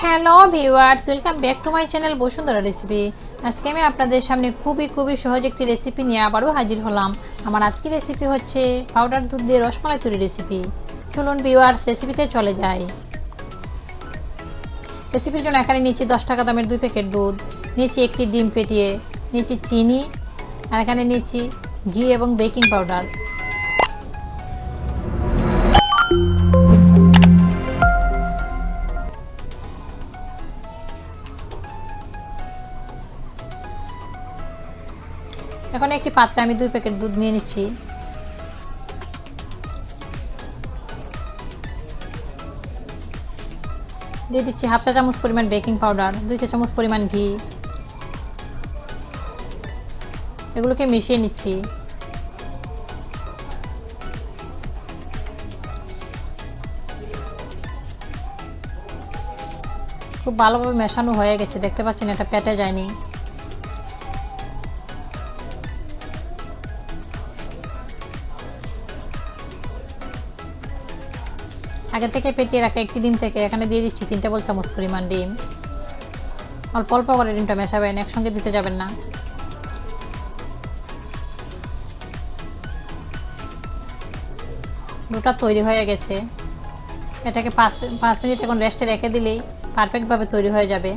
Hello viewers, welcome back to my channel Bashundhara recipe. আজকে আমি আপনাদের সামনে খুবই সহজ একটি রেসিপি নিয়ে আবারও হাজির হলাম। আমার আজকের রেসিপি হচ্ছে পাউডার দুধ দিয়ে রসমালাই তৈরি রেসিপি। চলুন ভিউয়ার্স, রেসিপিতে চলে যাই। রেসিপির জন্য এখানে নিয়েছি 10 টাকা দামের 2 প্যাকেট দুধ, নিয়েছি একটি ডিম ফেটিয়ে, নিয়েছি চিনি, আর এখানে নিয়েছি ঘি এবং বেকিং পাউডার। এখন একটি পাত্রে আমি 2 প্যাকেট দুধ নিয়ে নিচ্ছি। দিয়ে দিচ্ছি হাফ চা চামচ পরিমাণ বেকিং পাউডার, 2 চা চামচ পরিমাণ ঘি। এগুলোকে মিশিয়ে নিচ্ছি। খুব ভালোভাবে মেশানো হয়ে গেছে, দেখতে পাচ্ছেন এটা পেটে যায়নি। আগে থেকে ফেটিয়ে রাখা একটি ডিম থেকে এখানে দিয়ে দিচ্ছি 3 টেবিল চামচ পরিমাণ ডিম। অল্প অল্প করে ডিমটা মেশাবেন, একসঙ্গে দিতে যাবেন না। ডোটা তৈরি হয়ে গেছে। এটাকে 5 মিনিট এখন রেস্টে রেখে দিলেই পারফেক্টভাবে তৈরি হয়ে যাবে।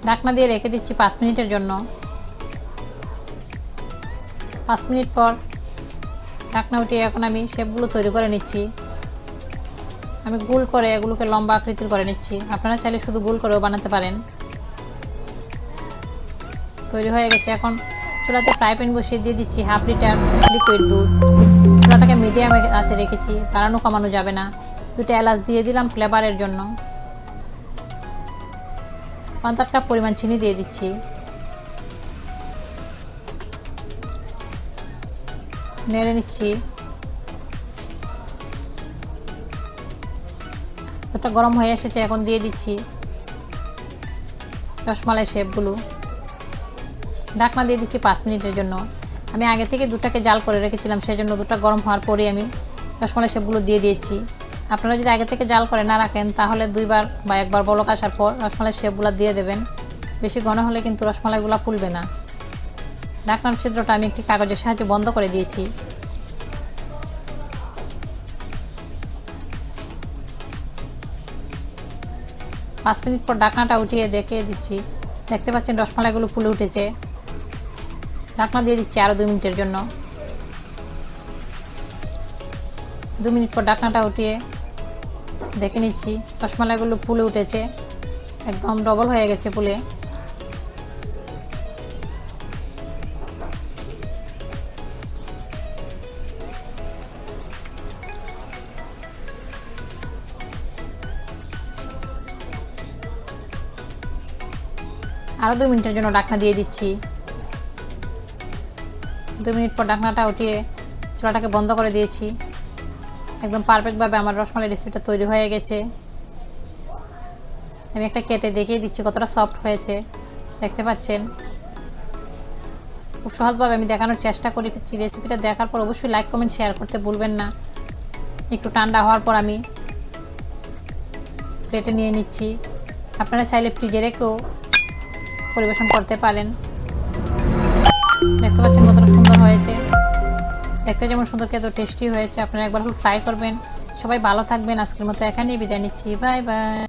ঢাকনা দিয়ে রেখে দিচ্ছি 5 মিনিটের জন্য। 5 মিনিট পর ঢাকনা উঠিয়ে এখন আমি শেপগুলো তৈরি করে নিচ্ছি। আমি গোল করে এগুলোকে লম্বা আকৃতির করে নিচ্ছি। আপনারা চাইলে শুধু গোল করেও বানাতে পারেন। তৈরি হয়ে গেছে। এখন চুলাতে ফ্রাই প্যান বসিয়ে দিয়ে দিচ্ছি হাফ লিটার লিকুইড দুধ। চুলাটাকে মিডিয়ামে আঁচে রেখেছি, বাড়ানো কমানো যাবে না। 2টা এলাচ দিয়ে দিলাম ফ্লেভারের জন্য। 1/4 কাপ পরিমাণ চিনি দিয়ে দিচ্ছি। নেড়ে নিচ্ছি। দুধটা গরম হয়ে এসেছে, এখন দিয়ে দিচ্ছি রসমালাই শেপগুলো। ঢাকনা দিয়ে দিচ্ছি 5 মিনিটের জন্য। আমি আগে থেকে দুধটাকে জাল করে রেখেছিলাম, সেজন্য দুধটা গরম হওয়ার পরে আমি রসমালাই শেপগুলো দিয়ে দিয়েছি। আপনারা যদি আগে থেকে জাল করে না রাখেন তাহলে 2বার বা 1বার বলক আসার পর রসমালাই শেপগুলো দিয়ে দেবেন। বেশি ঘন হলে কিন্তু রসমালাইগুলো ফুলবে না। ঢাকনার ছিদ্রটা আমি একটি কাগজের সাহায্যে বন্ধ করে দিয়েছি। পাঁচ মিনিট পর ঢাকনাটা উঠিয়ে দেখিয়ে দিচ্ছি। দেখতে পাচ্ছেন রসমালাইগুলো ফুলে উঠেছে। ঢাকনা দিয়ে দিচ্ছি আরও 2 মিনিটের জন্য। 2 মিনিট পর ঢাকনাটা উঠিয়ে দেখে নিচ্ছি রসমালাইগুলো ফুলে উঠেছে, একদম ডবল হয়ে গেছে ফুলে। আরও 2 মিনিটের জন্য ঢাকনা দিয়ে দিচ্ছি। 2 মিনিট পর ঢাকনাটা উঠিয়ে চুলাটাকে বন্ধ করে দিয়েছি। একদম পারফেক্টভাবে আমার রসমালাই রেসিপিটা তৈরি হয়ে গেছে। আমি একটা কেটে দেখিয়ে দিচ্ছি কতটা সফট হয়েছে, দেখতে পাচ্ছেন। খুব সহজভাবে আমি দেখানোর চেষ্টা করি। রেসিপিটা দেখার পর অবশ্যই লাইক কমেন্ট শেয়ার করতে ভুলবেন না। একটু ঠান্ডা হওয়ার পর আমি প্লেটে নিয়ে নিচ্ছি। আপনারা চাইলে ফ্রিজে রেখেও পরিবেশন করতে পারেন। দেখতে পাচ্ছেন কতটা সুন্দর হয়েছে। দেখতে যেমন সুন্দর, খেতে টেস্টি হয়েছে। আপনারা একবার ট্রাই করবেন। সবাই ভালো থাকবেন। আজকের মতো এখানেই বিদায় নিচ্ছি। Bye bye.